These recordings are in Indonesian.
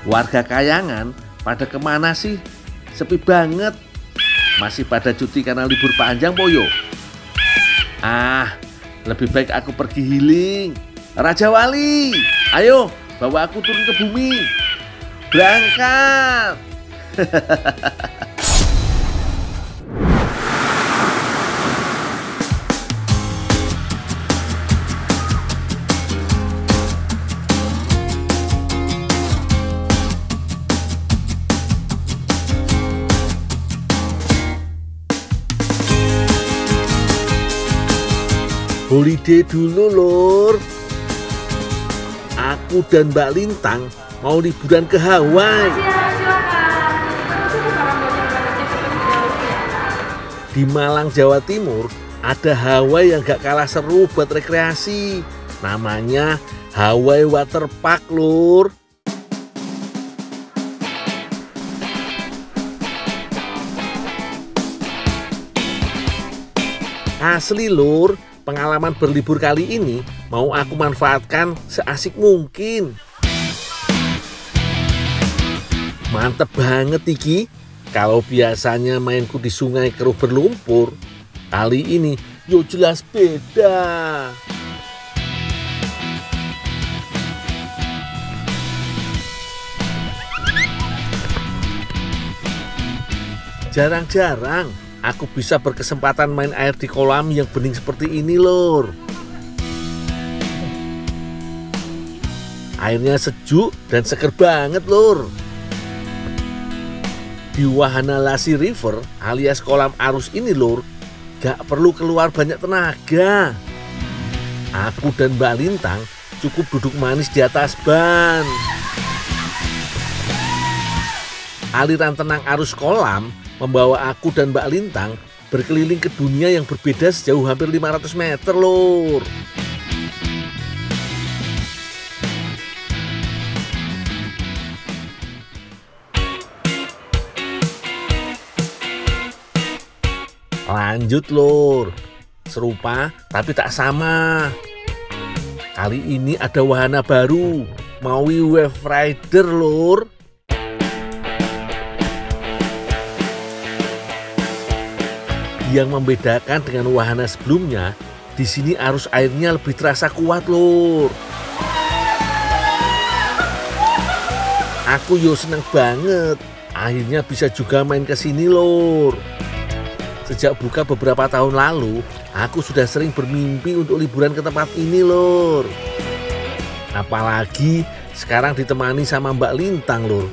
Warga Kayangan pada kemana sih? Sepi banget. Masih pada cuti karena libur panjang Poyo? Lebih baik aku pergi healing. Raja Wali, ayo bawa aku turun ke bumi. Berangkat. Holiday dulu lur. Aku dan Mbak Lintang mau liburan ke Hawaii. Di Malang, Jawa Timur ada Hawaii yang gak kalah seru buat rekreasi. Namanya Hawaii Water Park lur. Asli lur, pengalaman berlibur kali ini mau aku manfaatkan seasik mungkin. Mantep banget iki. Kalau biasanya mainku di sungai keruh berlumpur, kali ini yo jelas beda. Jarang-jarang aku bisa berkesempatan main air di kolam yang bening seperti ini lur. Airnya sejuk dan seger banget lur. Di wahana Lassi River alias kolam arus ini lur, gak perlu keluar banyak tenaga. Aku dan Mbak Lintang cukup duduk manis di atas ban. Aliran tenang arus kolam membawa aku dan Mbak Lintang berkeliling ke dunia yang berbeda sejauh hampir 500 meter lur. Lanjut lur, serupa tapi tak sama. Kali ini ada wahana baru, Maui Wave Rider lur. Yang membedakan dengan wahana sebelumnya, di sini arus airnya lebih terasa kuat lur. Aku yo seneng banget, akhirnya bisa juga main ke sini lur. Sejak buka beberapa tahun lalu, aku sudah sering bermimpi untuk liburan ke tempat ini lur. Apalagi sekarang ditemani sama Mbak Lintang lur.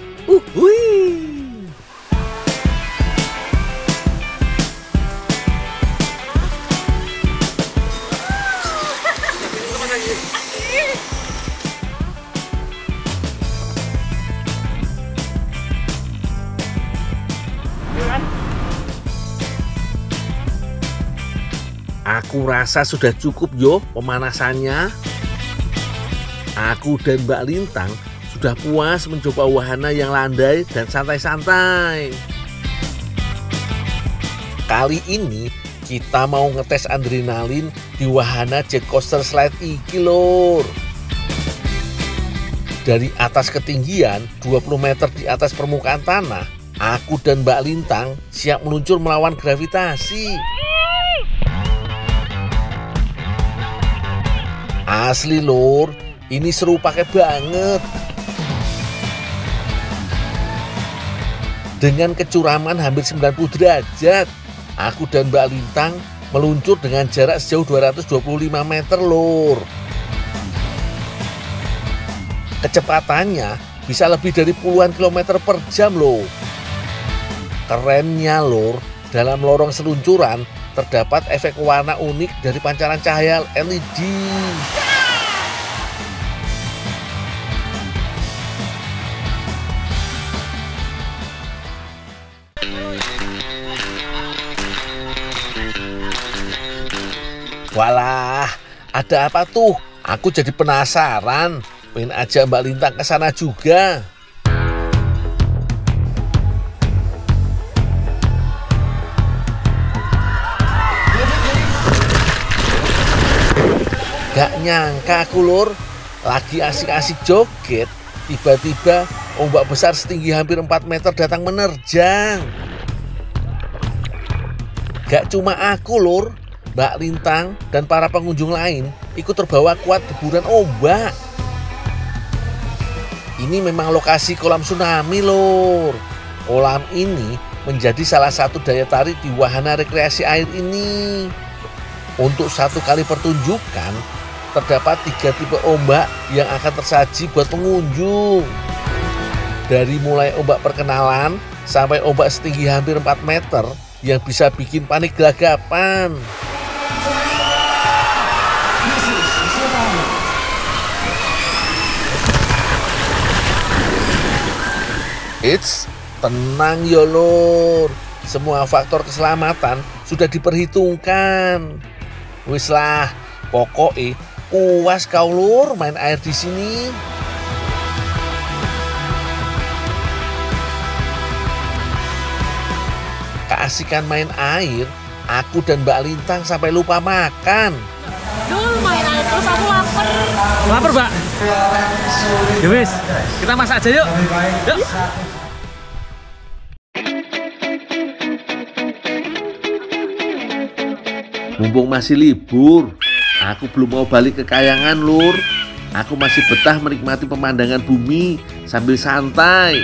Aku rasa sudah cukup yo pemanasannya. Aku dan Mbak Lintang sudah puas mencoba wahana yang landai dan santai-santai. Kali ini kita mau ngetes adrenalin di wahana jet coaster slide iki lur. Dari atas ketinggian 20 meter di atas permukaan tanah, aku dan Mbak Lintang siap meluncur melawan gravitasi. Asli lur, ini seru pakai banget. Dengan kecuraman hampir 90 derajat, aku dan Mbak Lintang meluncur dengan jarak sejauh 225 meter lur. Kecepatannya bisa lebih dari puluhan kilometer per jam loh. Kerennya lur, dalam lorong seluncuran terdapat efek warna unik dari pancaran cahaya LED. Walah, ada apa tuh? Aku jadi penasaran. Pengen ajak Mbak Lintang ke sana juga. Gak nyangka aku lur, lagi asik-asik joget, tiba-tiba ombak besar setinggi hampir 4 meter datang menerjang. Gak cuma aku lur, Mbak Lintang dan para pengunjung lain ikut terbawa kuat deburan ombak. Ini memang lokasi kolam tsunami lur. Kolam ini menjadi salah satu daya tarik di wahana rekreasi air ini. Untuk satu kali pertunjukan, terdapat 3 tipe ombak yang akan tersaji buat pengunjung. Dari mulai ombak perkenalan sampai ombak setinggi hampir 4 meter yang bisa bikin panik gelagapan. Eits, tenang ya lur. Semua faktor keselamatan sudah diperhitungkan. Wis lah, pokoknya puas kau lur main air di sini. Keasikan main air, aku dan Mbak Lintang sampai lupa makan. Dul, main air terus aku lapar. Lapar, Mbak? Ya wis, kita masak aja yuk. Yuk. Mumpung masih libur, aku belum mau balik ke Kayangan lur. Aku masih betah menikmati pemandangan bumi sambil santai.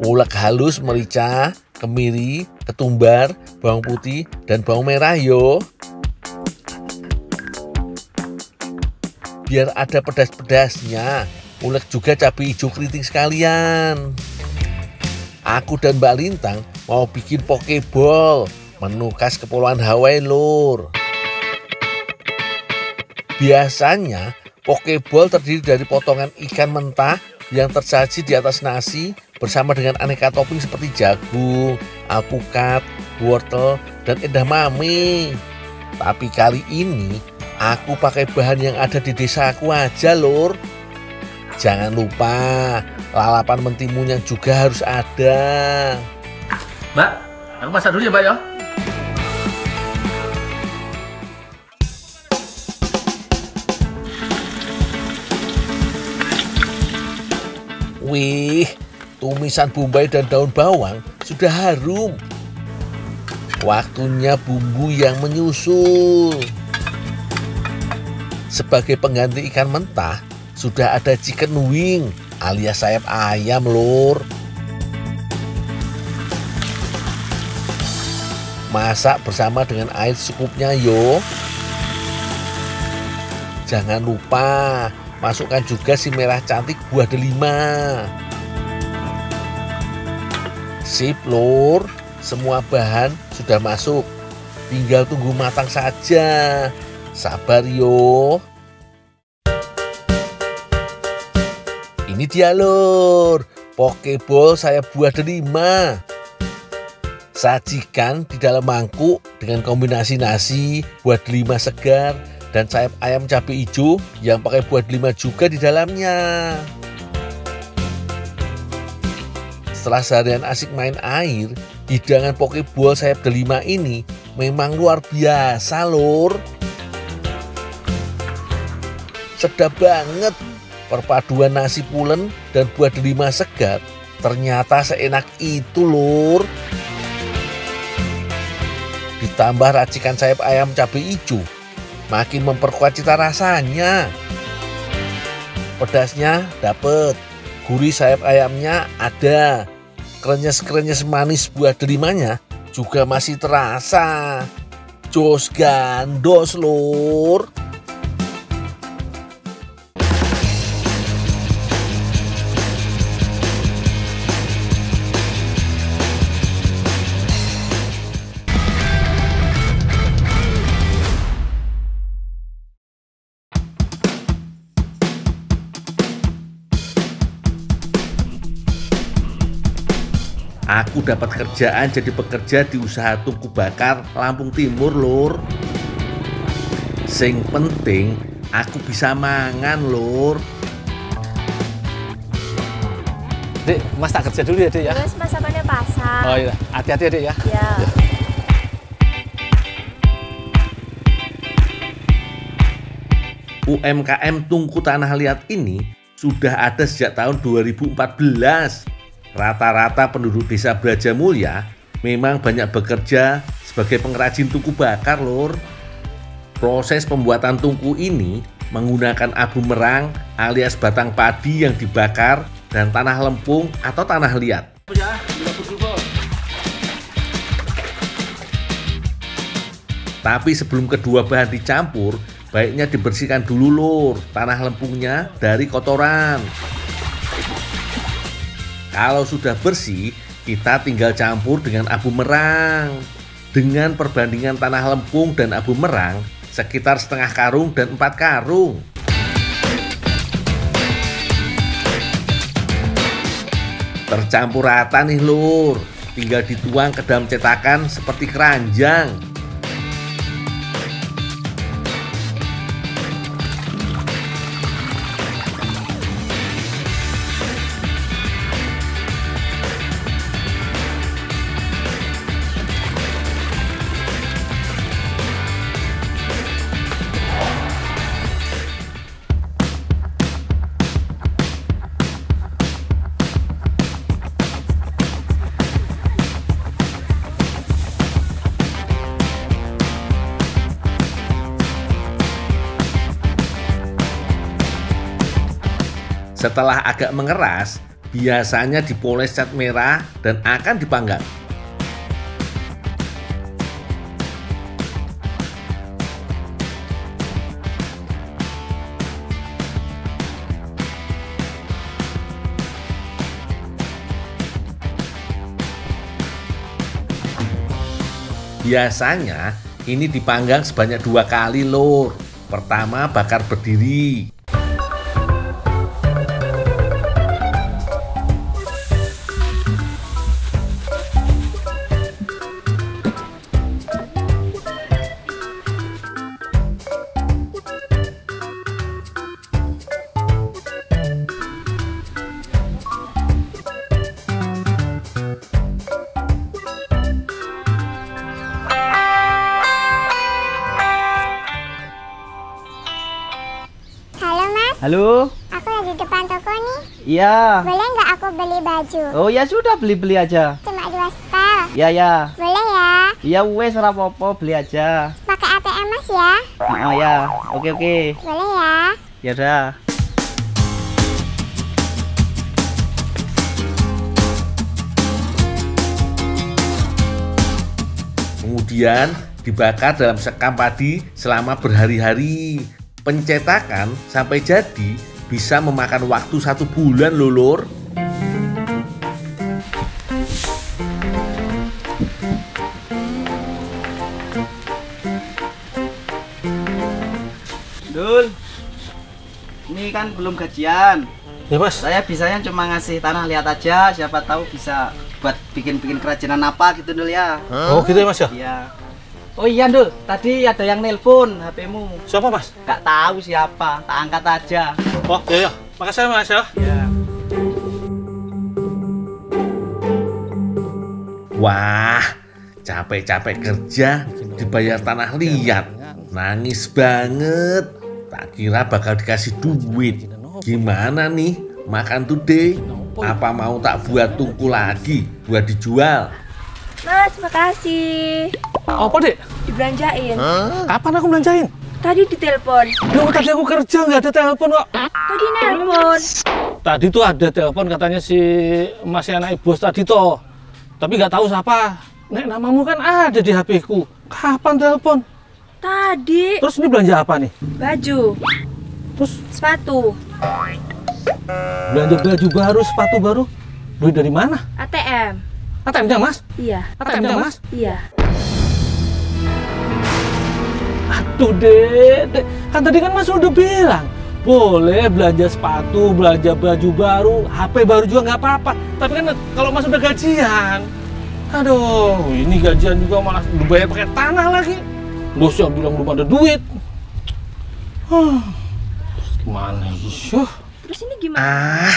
Ulek halus merica, kemiri, ketumbar, bawang putih, dan bawang merah yo. Biar ada pedas-pedasnya, ulek juga cabai hijau keriting sekalian. Aku dan Mbak Lintang mau bikin pokeball, menu khas Kepulauan Hawaii lur. Biasanya pokeball terdiri dari potongan ikan mentah yang tersaji di atas nasi bersama dengan aneka topping seperti jagung, alpukat, wortel, dan edamame. Tapi kali ini aku pakai bahan yang ada di desaku aja lur. Jangan lupa lalapan mentimunnya juga harus ada. Mbak, aku masak dulu ya, Mbak ya. Wih, tumisan bombay dan daun bawang sudah harum. Waktunya bumbu yang menyusul. Sebagai pengganti ikan mentah, sudah ada chicken wing alias sayap ayam lur. Masak bersama dengan air secukupnya yo. Jangan lupa masukkan juga si merah cantik buah delima. Sip lur, semua bahan sudah masuk. Tinggal tunggu matang saja. Sabar yo. Ini dia lur, pokeball saya buah delima. Sajikan di dalam mangkuk dengan kombinasi nasi, buah delima segar, dan sayap ayam cabai hijau yang pakai buah delima juga di dalamnya. Setelah seharian asik main air, hidangan pokeball sayap delima ini memang luar biasa lur. Sedap banget. Perpaduan nasi pulen dan buah delima segar ternyata seenak itu lur. Ditambah racikan sayap ayam cabai hijau, makin memperkuat cita rasanya. Pedasnya dapet, gurih sayap ayamnya ada, krenyes-krenyes manis buah delimanya juga masih terasa. Jos gandos lur. Aku dapat kerjaan jadi pekerja di usaha tungku bakar Lampung Timur lur. Sing penting aku bisa mangan lur. Dek, Mas tak kerja dulu ya, Dek ya. Mas, masakannya pasang. Oh iya, hati-hati ya, Dek ya. Ya. UMKM tungku tanah liat ini sudah ada sejak tahun 2014. Rata-rata penduduk desa Brajamulya memang banyak bekerja sebagai pengrajin tungku bakar, lur. Proses pembuatan tungku ini menggunakan abu merang alias batang padi yang dibakar dan tanah lempung atau tanah liat. Tapi sebelum kedua bahan dicampur, baiknya dibersihkan dulu, lur, tanah lempungnya dari kotoran. Kalau sudah bersih, kita tinggal campur dengan abu merang. Dengan perbandingan tanah lempung dan abu merang sekitar setengah karung dan 4 karung. Tercampur rata nih, lur. Tinggal dituang ke dalam cetakan seperti keranjang. Setelah agak mengeras, biasanya dipoles cat merah dan akan dipanggang. Biasanya ini dipanggang sebanyak 2 kali, lur. Pertama bakar berdiri. Halo? Aku lagi depan toko nih. Iya. Boleh nggak aku beli baju? Oh ya sudah, beli-beli aja. Cuma 2 setel. Iya, ya. Boleh ya? Iya wes, ora apa-apa, beli aja. Pakai ATM Mas ya? Oh ya, oke. Boleh ya? Ya udah. Kemudian dibakar dalam sekam padi selama berhari-hari. Pencetakan sampai jadi bisa memakan waktu 1 bulan, lur. Dul, ini kan belum gajian. Ya mas. Saya bisanya cuma ngasih tanah liat aja, siapa tahu bisa buat bikin kerajinan apa gitu, Dul ya. Oh gitu ya mas ya? Iya. Oh iya, Dul, tadi ada yang nelpon HP-mu. Siapa mas? Gak tahu siapa, tak angkat aja. Oh iya, makasih mas ya. Ya. Wah, capek-capek kerja dibayar tanah liat. Nangis banget. Tak kira bakal dikasih duit. Gimana nih, makan today? Apa mau tak buat tungku lagi buat dijual? Mas, makasih. Apa dek? Dibelanjain. Kapan aku belanjain? Tadi ditelepon. Loh, tadi aku kerja nggak ada telepon kok. Tadi nelpon. Tadi tuh ada telepon katanya si masih anak bos tadi toh. Tapi nggak tahu siapa. Nek namamu kan ada di HP-ku. Kapan telepon? Tadi. Terus ini belanja apa nih? Baju. Terus Sepatu. belanja baju baru, sepatu baru. Duit dari mana? ATM. ATM-nya mas? Iya. ATM-nya mas? Iya. Aduh dek, kan tadi kan mas udah bilang boleh belanja sepatu, belanja baju baru, HP baru juga nggak apa-apa. Tapi kan kalau mas udah gajian, aduh ini gajian juga malah dibayar pakai tanah lagi. Bosnya bilang belum ada duit. Terus gimana ya? Terus ini gimana?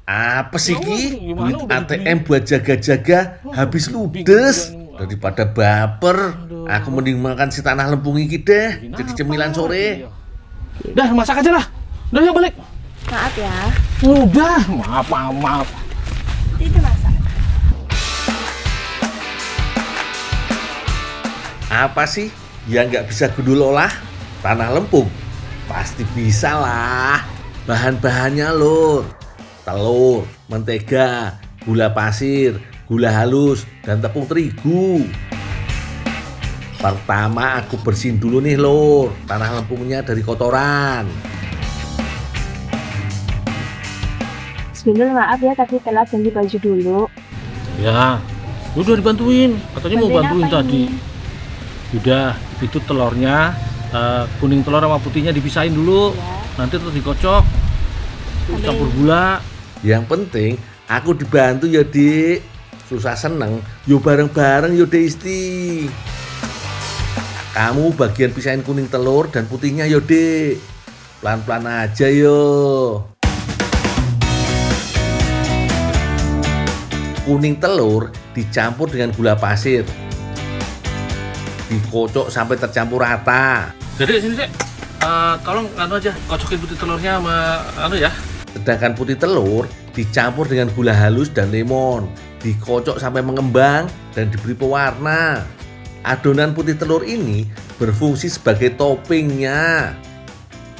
Apa sih Ki? Gimana, Duit udah ATM buat jaga-jaga habis ludes. Daripada baper, aku mending makan si tanah lempung iki deh. Jadi cemilan sore. Udah, masak aja lah. Udah, yuk balik. Maaf ya. Udah, maaf. Itu masak. Apa sih yang nggak bisa Gundul olah? Tanah lempung? Pasti bisa lah. Bahan-bahannya lur. Telur, mentega, gula pasir, gula halus, dan tepung terigu. Pertama aku bersihin dulu nih lur, tanah lempungnya dari kotoran. Sebenarnya maaf ya, tapi telat ganti baju dulu. Ya, udah dibantuin. Katanya mau bantuin apa tadi. ini? Udah, itu telurnya, kuning telur sama putihnya dipisahin dulu. Ya. Nanti terus dikocok. Terus campur gula. Yang penting aku dibantu ya dik. Susah seneng, yo bareng-bareng yo dek Isti. Kamu bagian pisahin kuning telur dan putihnya yo dek. Pelan-pelan aja yo. Kuning telur dicampur dengan gula pasir. Dikocok sampai tercampur rata. Jadi sini dek, tolong aja kocokin putih telurnya sama ya. Sedangkan putih telur dicampur dengan gula halus dan lemon. Dikocok sampai mengembang dan diberi pewarna. Adonan putih telur ini berfungsi sebagai toppingnya.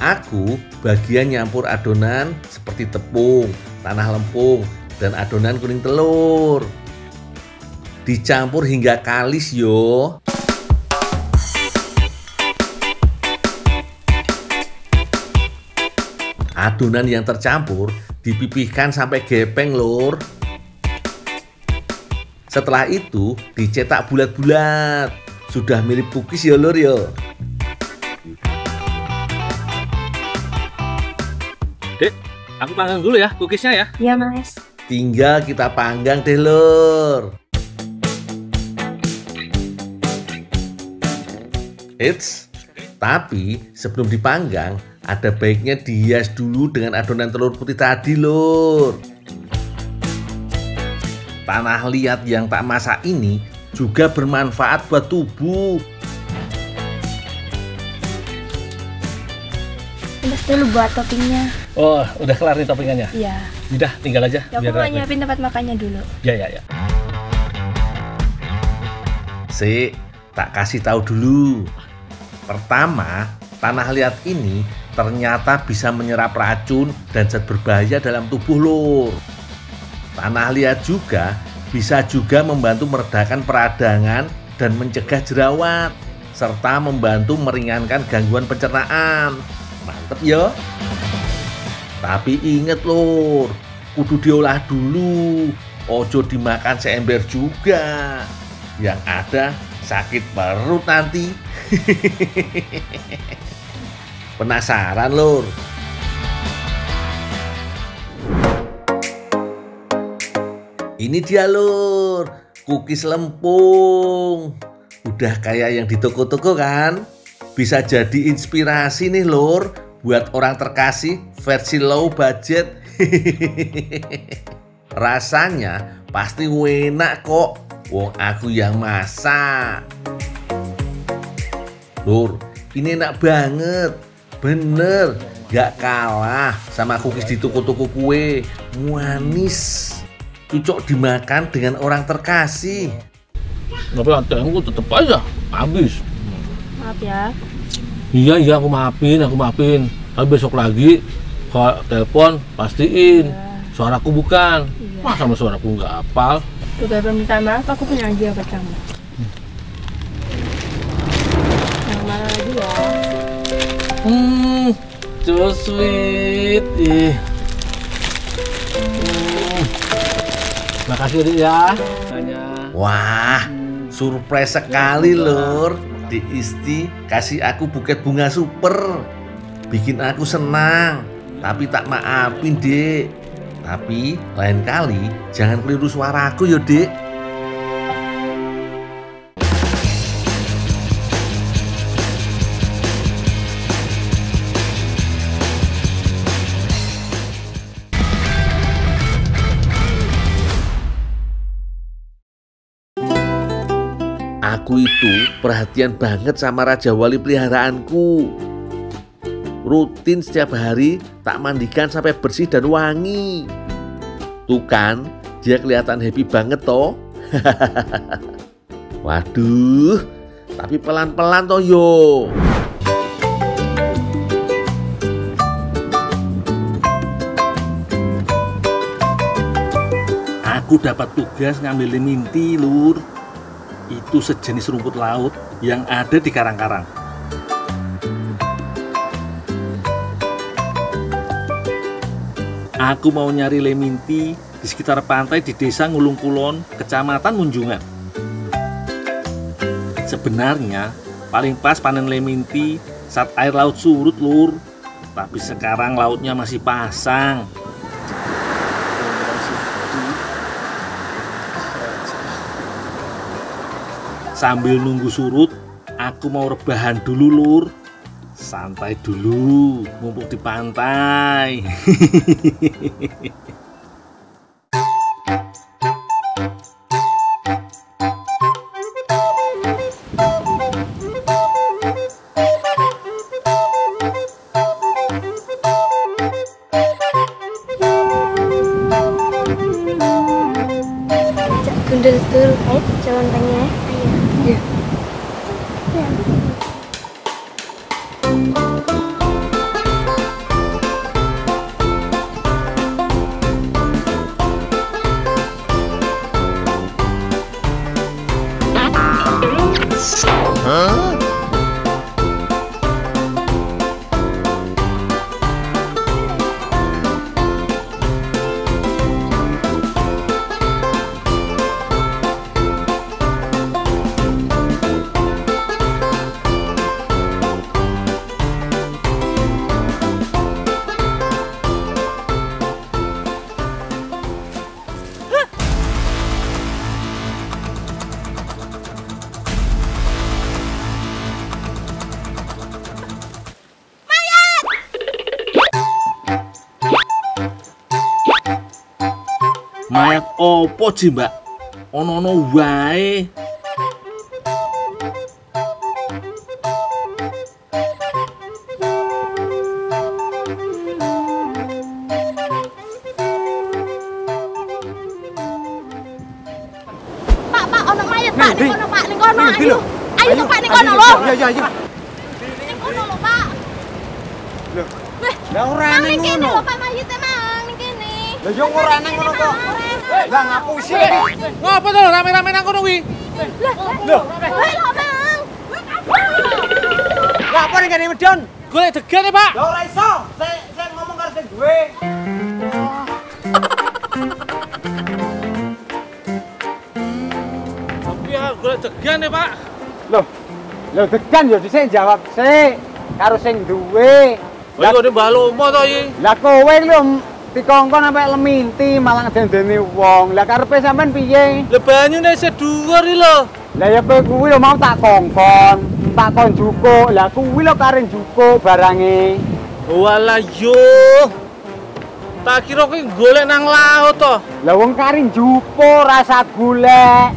Aku bagian nyampur adonan seperti tepung, tanah lempung, dan adonan kuning telur. Dicampur hingga kalis yo. Adonan yang tercampur dipipihkan sampai gepeng lur. Setelah itu dicetak bulat-bulat. Sudah mirip cookies ya lur yo. Dek, aku panggang dulu ya cookiesnya ya. Iya mas. Tinggal kita panggang deh lur. Eits, tapi sebelum dipanggang ada baiknya dihias dulu dengan adonan telur putih tadi lur. Tanah liat yang tak masak ini juga bermanfaat buat tubuh. Terus dulu buat toppingnya. Oh, udah kelar nih toppingannya. Iya. Udah, tinggal aja. Ya, aku mau nyiapin tempat makannya dulu. Ya. Sik, tak kasih tahu dulu. Pertama, tanah liat ini ternyata bisa menyerap racun dan zat berbahaya dalam tubuh lur. Tanah liat juga bisa membantu meredakan peradangan dan mencegah jerawat, serta membantu meringankan gangguan pencernaan. Mantep ya. Tapi inget lur, kudu diolah dulu, ojo dimakan seember juga. Yang ada sakit perut nanti. Penasaran lur? Ini dia lur, cookies lempung. Udah kayak yang di toko-toko kan? Bisa jadi inspirasi nih lur buat orang terkasih versi low budget. Rasanya pasti enak kok. Wong aku yang masak. Lur, ini enak banget. Bener, gak kalah sama cookies di toko-toko kue. Manis, cocok dimakan dengan orang terkasih. Tapi ATM-ku tetep aja habis. Maaf ya. Iya, aku maafin. Tapi besok lagi kalau telepon pastiin suaraku bukan. Iya. Masa sama suaraku nggak hafal? Sebagai permintaan maaf, aku punya hadiah buat kamu. Yang mana lagi ya? So sweet. Makasih Dik ya. Wah, surprise sekali lur. Dik Isti kasih aku buket bunga super. Bikin aku senang. Tapi tak maafin Dek. Tapi lain kali jangan keliru suaraku yo Dek. Aku itu perhatian banget sama Raja Wali peliharaanku. Rutin setiap hari tak mandikan sampai bersih dan wangi. Tuh kan, dia kelihatan happy banget toh. Waduh, tapi pelan-pelan toh yo. Aku dapat tugas ngambil minti, Lur. Itu sejenis rumput laut yang ada di karang-karang. Aku mau nyari leminti di sekitar pantai di desa Ngulung Kulon, kecamatan Munjungan. Sebenarnya paling pas panen leminti saat air laut surut, Lur. Tapi sekarang lautnya masih pasang. Sambil nunggu surut, aku mau rebahan dulu, Lur. Santai dulu, mumpung di pantai. Gundul tur, calon tanya. Iya. Mayat opo ji, Mbak? Ono-ono wae. Pak, ono mayat, Pak. Ning kono, Pak. Ning kono, ayo. Ayo tuh, Pak, ning kono lho. Iya. Ning kono lho, Pak. Lho. Weh, Lah ora Mang, ning ning kene ngono. lho, Pak, mayite, Mang, ning kene. Lah yo ora ning ngono kok. Lah ngapusi. Ngapa tuh rame-rame nang kono kuwi? Lho, Weh, lho, Mang. Weh, lah apa ning kene medon? Golek degan ya, Pak. Lah ora iso. Sing ngomong karo sing duwe. Tapi ya golek degan ya, Pak. Loh degan yo dhisik jawab sik karo sing duwe. Lah kok Mbah Lomo to iki? Lah kowe lho dikongkon sampe leminti malah ngedeni wong. Lah karepe sampean piye? Lah banyune isih dhuwur iki lho. Lah ya kowe kuwi lho mau tak kongkon, tak kon jukuk. Lah kuwi lho karen jukuk barange. Walah yo. Tak kira kowe golek nang laut to. Lah wong karen jupuk rasa golek.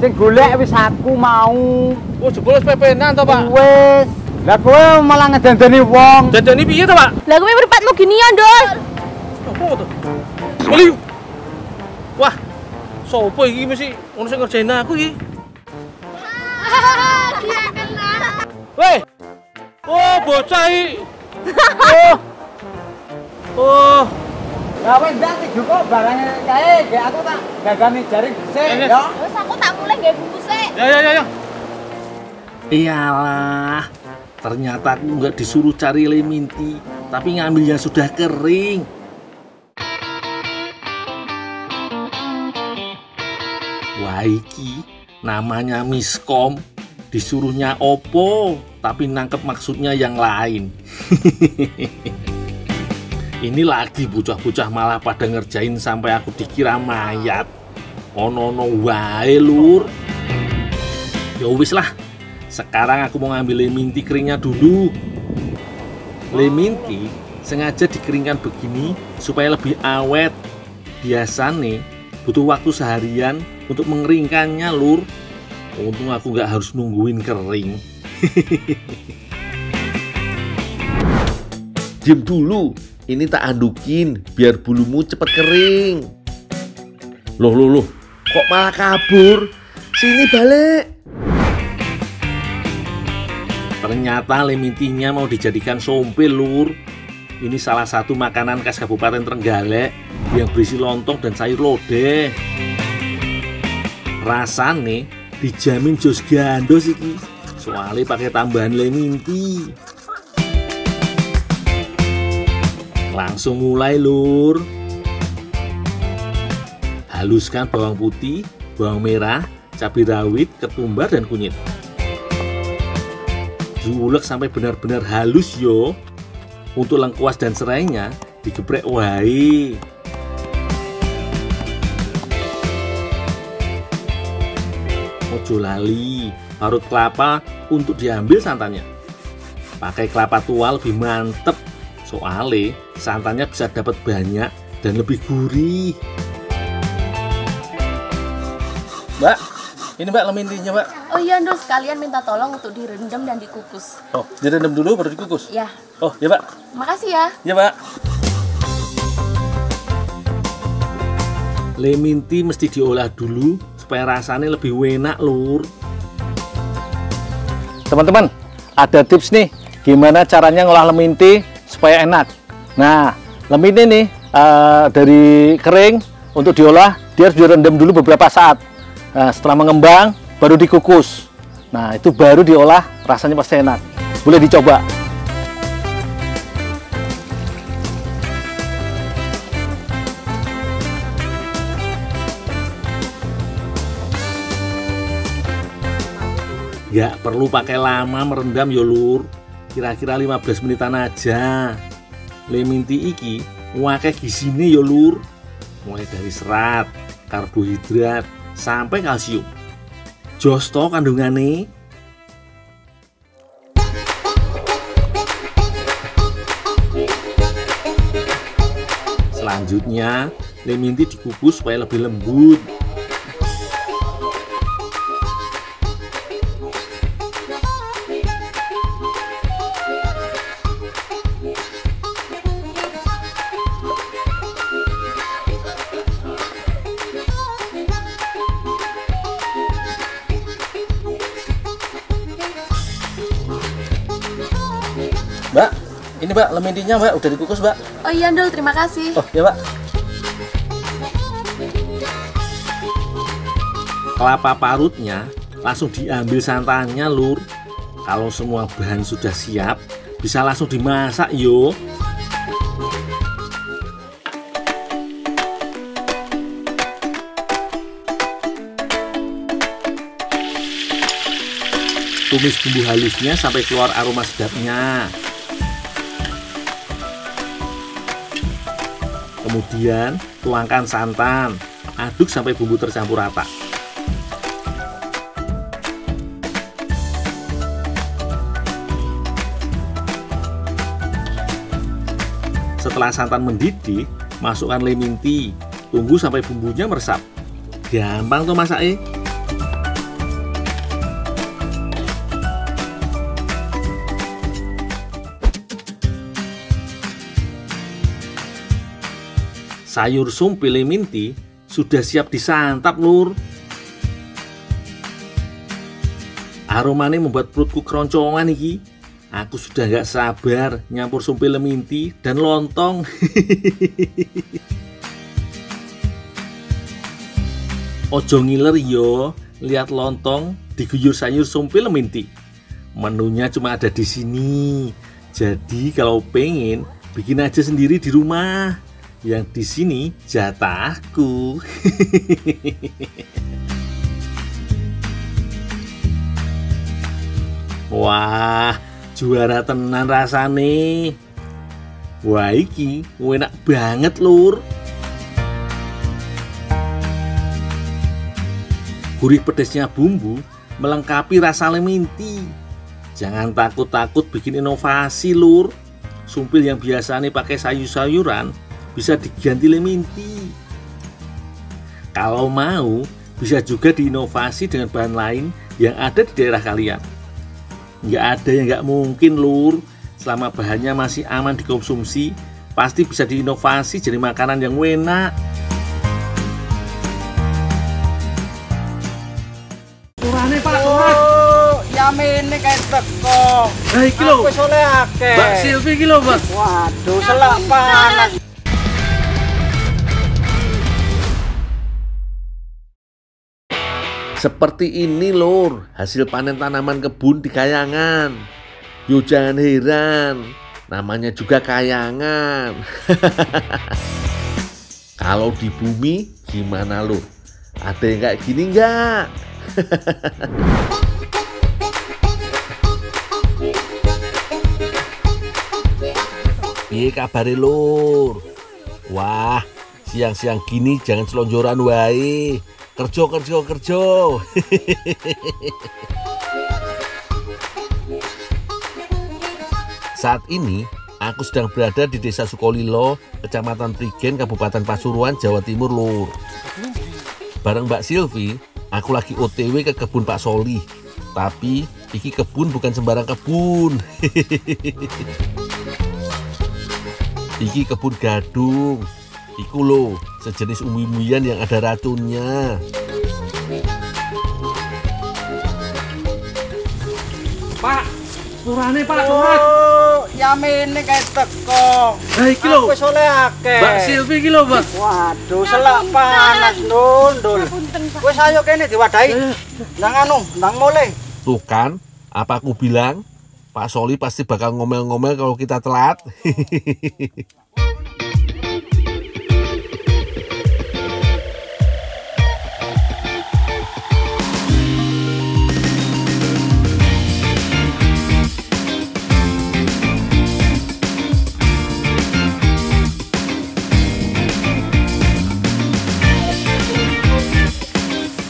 Sing golek wis aku mau. Oh, jebul wis pepenan to, Pak. Wis. Lah kowe malah ngedendeni wong. Dadani piye to, Pak? Lah kowe mripatmu gini ya, Ndul. Apa to? Beli. Wah. Sopo iki mesti ono sing ngerjain aku iki. Dia kena. Weh. Oh, bocah iki. Oh. Lah wis ndak jukuk barange kae, gek aku tak gagani jaring dhisik ya. Wis aku tak mulai nggae bungkuse. Ya. Iyalah, ternyata aku nggak disuruh cari leminti, tapi ngambilnya sudah kering. Wah iki namanya miskom, disuruhnya opo, tapi nangkep maksudnya yang lain. Ini lagi bocah-bocah malah pada ngerjain sampai aku dikira mayat. Ono wae, Lur. Ya wis lah. Sekarang aku mau ngambil leminti keringnya dulu. Leminti sengaja dikeringkan begini supaya lebih awet. Biasanya butuh waktu seharian untuk mengeringkannya, Lur. Untung aku nggak harus nungguin kering. Diam dulu, ini tak andukin biar bulumu cepet kering. Loh, kok malah kabur? Sini balik. Ternyata lemintinya mau dijadikan sompil, Lur. Ini salah satu makanan khas Kabupaten Trenggalek yang berisi lontong dan sayur lodeh. Rasane dijamin jos gandos iki, soalnya pakai tambahan leminti. Langsung mulai, Lur. Haluskan bawang putih, bawang merah, cabai rawit, ketumbar, dan kunyit. Diulek sampai benar-benar halus yo. Untuk lengkuas dan serainya digeprek wae. Ojo lali, parut kelapa untuk diambil santannya. Pakai kelapa tua lebih mantep, soalnya santannya bisa dapat banyak dan lebih gurih. Mbak, ini Mbak lemintinya, Mbak. Oh iya, Ndul, sekalian minta tolong untuk direndam dan dikukus. Oh, direndam dulu baru dikukus? Ya. Oh, ya, Pak. Makasih ya. Ya, Pak. Leminti mesti diolah dulu supaya rasanya lebih enak, Lur. Teman-teman, ada tips nih gimana caranya ngolah leminti supaya enak. Nah, leminti nih dari kering untuk diolah dia harus direndam dulu beberapa saat. Nah, setelah mengembang baru dikukus. Nah, itu baru diolah, rasanya pasti enak. Boleh dicoba. Nggak perlu pakai lama merendam yo, Lur. Kira-kira 15 menitan aja. Leminti iki ngakeh gisine yo, Lur. Mulai dari serat, karbohidrat, sampai kalsium. Jos to kandungane. Selanjutnya, leminti dikukus supaya lebih lembut. Mbak, ini Mbak lemintinya Mbak udah dikukus, Mbak. Oh iya, Ndul, terima kasih. Oh, ya, Mbak. Kelapa parutnya langsung diambil santannya, Lur. Kalau semua bahan sudah siap, bisa langsung dimasak yo. Tumis bumbu halusnya sampai keluar aroma sedapnya. Kemudian tuangkan santan, aduk sampai bumbu tercampur rata. Setelah santan mendidih, masukkan leminti. Tunggu sampai bumbunya meresap. Gampang tuh masaknya. Sayur sumpil leminti sudah siap disantap, Lur. Aromanya membuat perutku keroncongan iki. Aku sudah gak sabar nyampur sumpil leminti dan lontong. Ojo ngiler yo, lihat lontong diguyur sayur sumpil leminti. Menunya cuma ada di sini. Jadi kalau pengen bikin aja sendiri di rumah. Yang di sini jatahku. Wah, juara tenan rasane. Wah, iki enak banget, Lur. Gurih pedesnya bumbu melengkapi rasa leminti. Jangan takut-takut bikin inovasi, Lur. Sumpil yang biasanya pakai sayur-sayuran bisa diganti leminti. Kalau mau, bisa juga diinovasi dengan bahan lain yang ada di daerah kalian. Nggak ada yang nggak mungkin, Lur. selama bahannya masih aman dikonsumsi, pasti bisa diinovasi jadi makanan yang enak. Turane Pak, Yamene kayak teko. Nah iki lho, Wis oleh akeh. Mbak Silvi iki lho, Mbak. Waduh, selak panas. Seperti ini lur, hasil panen tanaman kebun di Kayangan. Yo jangan heran, namanya juga kayangan. Kalau di bumi gimana lur? Ada yang kayak gini enggak? Piye kabare lur? Wah, siang-siang gini jangan selonjoran wae. Kerja. Saat ini aku sedang berada di Desa Sukolilo, Kecamatan Prigen, Kabupaten Pasuruan, Jawa Timur lur. Bareng Mbak Silvi, aku lagi OTW ke kebun Pak Soli. Tapi iki kebun bukan sembarang kebun. Iki kebun gadung. Iku loh, sejenis umbi-umbian yang ada racunnya. Pak, turane Pak, Yamene kayak teko. Nah iki lho, Wis oleh akeh. Mbak Silvi iki lho, Mbak. Waduh, selak panas ndul. Wis ayo kene diwadahi. Ndang mulai. Tuh kan, apa aku bilang? Pak Soli pasti bakal ngomel-ngomel kalau kita telat.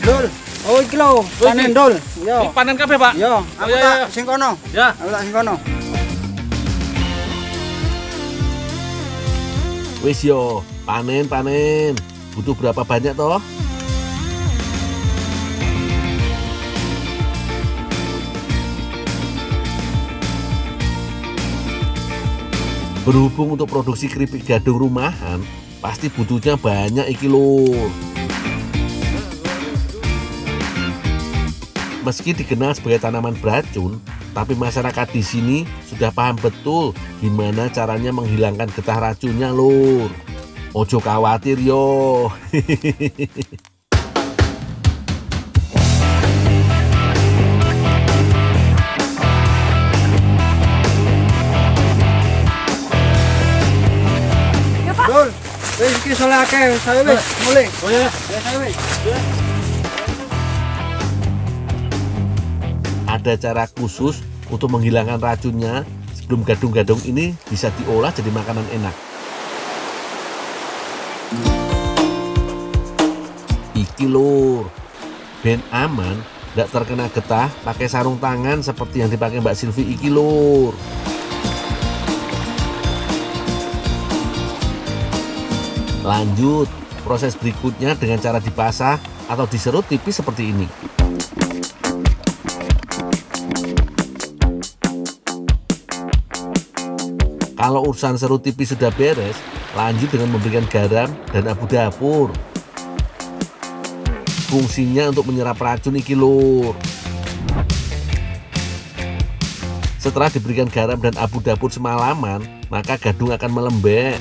Dul, oh iki lho, panen dul. Yo. panen kabeh Pak. Yo, aku ya. tak sing kono. Ya. Aku tak sing kono. Wis yo, panen. Butuh berapa banyak toh? Berhubung untuk produksi keripik gadung rumahan, pasti butuhnya banyak iki lur. Meski dikenal sebagai tanaman beracun, tapi masyarakat di sini sudah paham betul gimana caranya menghilangkan getah racunnya lur. Ojo khawatir yo. Dul, wis iki soleh akeh, saya wis mulai. Oh ya. Ya saya wis. Ada cara khusus untuk menghilangkan racunnya sebelum gadung-gadung ini bisa diolah jadi makanan enak. Iki lur, ben aman, tidak terkena getah, pakai sarung tangan seperti yang dipakai Mbak Silvi iki lur. Lanjut, proses berikutnya dengan cara dipasah atau diserut tipis seperti ini. Kalau urusan serut tipis sudah beres, lanjut dengan memberikan garam dan abu dapur. Fungsinya untuk menyerap racun iki lur. Setelah diberikan garam dan abu dapur semalaman, maka gadung akan melembek.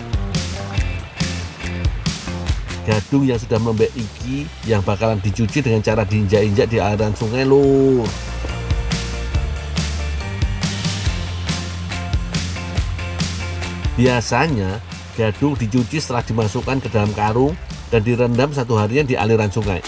Gadung yang sudah melembek iki yang bakalan dicuci dengan cara diinjak-injak di aliran sungai lur. Biasanya gadung dicuci setelah dimasukkan ke dalam karung dan direndam 1 harian di aliran sungai.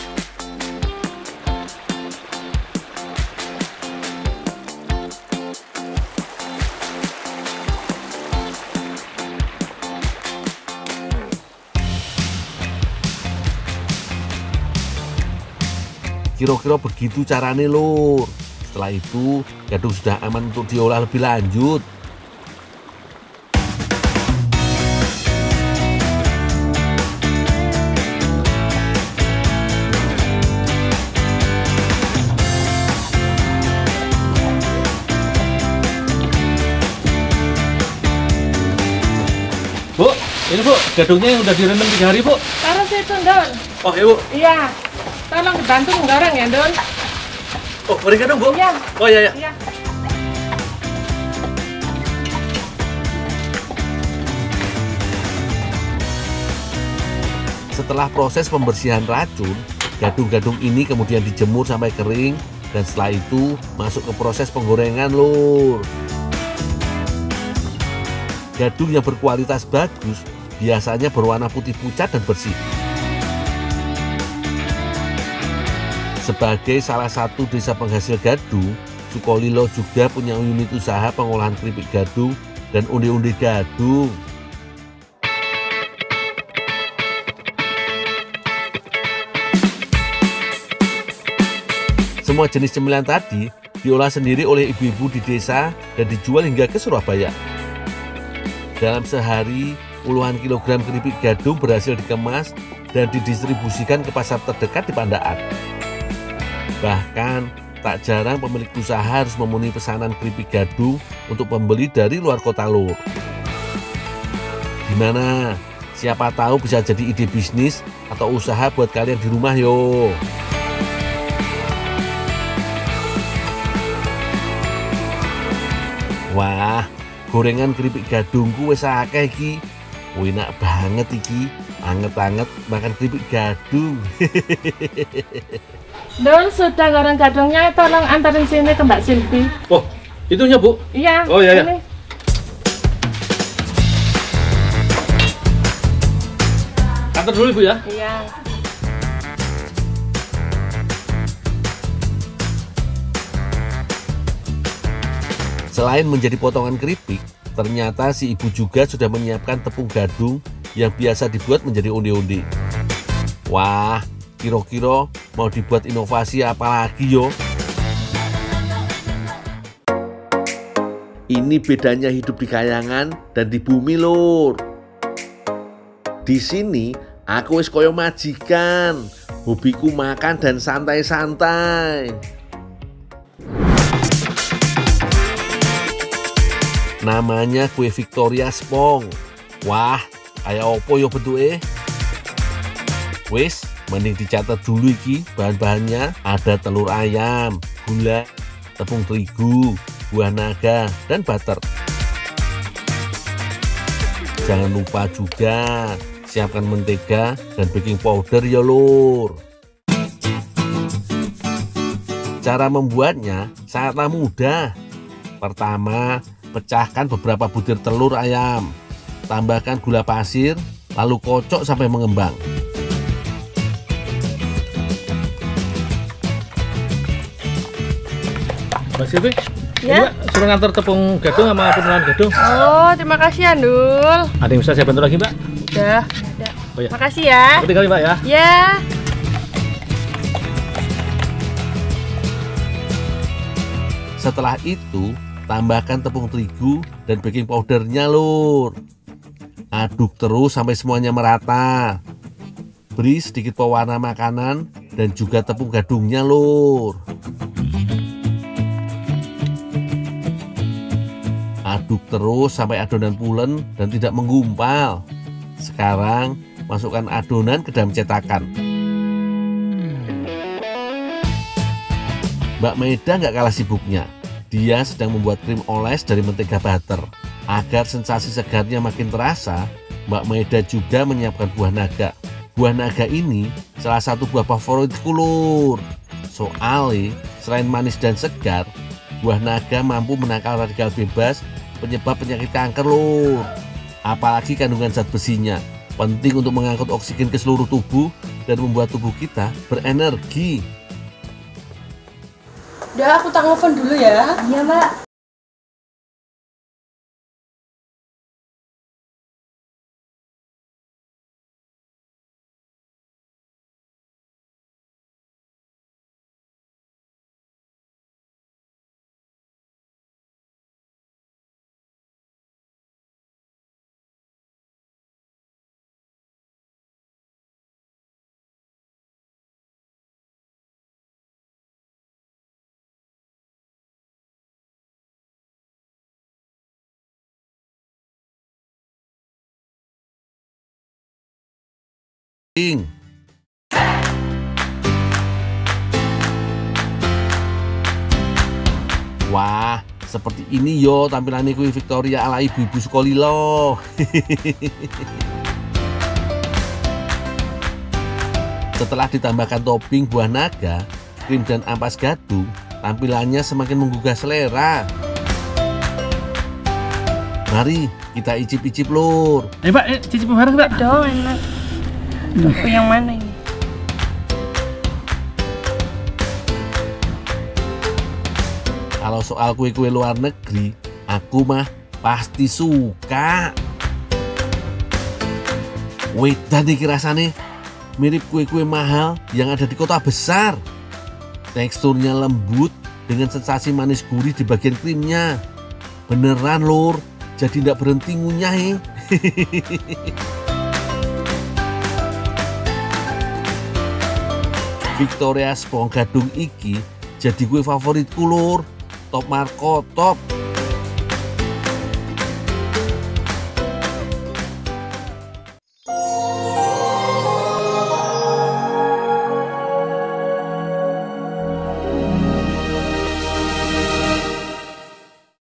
Kira-kira begitu caranya lur. Setelah itu gadung sudah aman untuk diolah lebih lanjut. Ini Bu, gadungnya yang udah direndam 3 hari Bu. Taruh situ, Don. Oh iya Bu. Iya. Tolong dibantu menggoreng ya, Don. Oh, goreng gadung Bu? Iya. Oh iya ya. Iya. Setelah proses pembersihan racun, gadung-gadung ini kemudian dijemur sampai kering dan setelah itu masuk ke proses penggorengan, Lur. Gadung yang berkualitas bagus biasanya berwarna putih pucat dan bersih. Sebagai salah satu desa penghasil gadung, Sukolilo juga punya unit usaha pengolahan keripik gadung dan onde-onde gadung. Semua jenis cemilan tadi diolah sendiri oleh ibu-ibu di desa dan dijual hingga ke Surabaya. Dalam sehari, puluhan kilogram keripik gadung berhasil dikemas dan didistribusikan ke pasar terdekat di Pandaan. Bahkan, tak jarang pemilik usaha harus memenuhi pesanan keripik gadung untuk pembeli dari luar kota, Lur. Gimana? Siapa tahu bisa jadi ide bisnis atau usaha buat kalian di rumah yo. Wah, gorengan keripik gadungku wis akeh iki. Enak banget iki. Anget-anget makan keripik gadung. Don, sudah goreng gadungnya, tolong antarin sini ke Mbak Silvi. Oh, itunya Bu? Iya. Oh iya ya. Ini. Antar dulu Ibu ya. Iya. Selain menjadi potongan keripik, ternyata si ibu juga sudah menyiapkan tepung gadung yang biasa dibuat menjadi onde-onde. Wah, kira-kira mau dibuat inovasi apa lagi yo? Ini bedanya hidup di kayangan dan di bumi, Lur. Di sini aku wis koyo majikan. Hobiku makan dan santai-santai. Namanya kue Victoria Spong. Wah, kayak opo yo bentuke? Wis, mending dicatat dulu iki bahan-bahannya. Ada telur ayam, gula, tepung terigu, buah naga, dan butter. Jangan lupa juga siapkan mentega dan baking powder ya, Lur. Cara membuatnya sangatlah mudah. Pertama, pecahkan beberapa butir telur ayam, tambahkan gula pasir, lalu kocok sampai mengembang. Mbak Silvi, Ya. Mbak, suruh ngantar tepung gadung sama penelan gadung. Oh, terima kasih ya, Dul. Ada yang bisa saya bantu lagi Mbak? Udah. Oh ya. Makasih ya. Seperti kali Mbak ya. Ya. Setelah itu, tambahkan tepung terigu dan baking powdernya, Lur. Aduk terus sampai semuanya merata. Beri sedikit pewarna makanan dan juga tepung gadungnya, Lur. Aduk terus sampai adonan pulen dan tidak menggumpal. Sekarang, masukkan adonan ke dalam cetakan. Mbak Maida nggak kalah sibuknya. Dia sedang membuat krim oles dari mentega butter. Agar sensasi segarnya makin terasa, Mbak Maida juga menyiapkan buah naga. Buah naga ini salah satu buah favoritku, Lur. Soalnya, selain manis dan segar, buah naga mampu menangkal radikal bebas penyebab penyakit kanker, Lur. Apalagi kandungan zat besinya. Penting untuk mengangkut oksigen ke seluruh tubuh dan membuat tubuh kita berenergi. Udah, aku tak nelfon dulu ya. Iya, Mbak. topping. Wah, seperti ini yo tampilannya kue Victoria ala ibu-ibu sekolilo. Setelah ditambahkan topping buah naga, krim dan ampas gadung, tampilannya semakin menggugah selera. Mari kita icip-icip, Lur. Pak, cicip bareng, Pak. Aduh, enak. Yang mana ini? Kalau soal kue-kue luar negeri, aku mah pasti suka. Wedan iki rasane mirip kue-kue mahal yang ada di kota besar. Teksturnya lembut dengan sensasi manis gurih di bagian krimnya. Beneran, Lur, jadi tidak berhenti ngunyah. Victoria Spong gadung iki jadi kue favoritku, Lur. Top Marco top.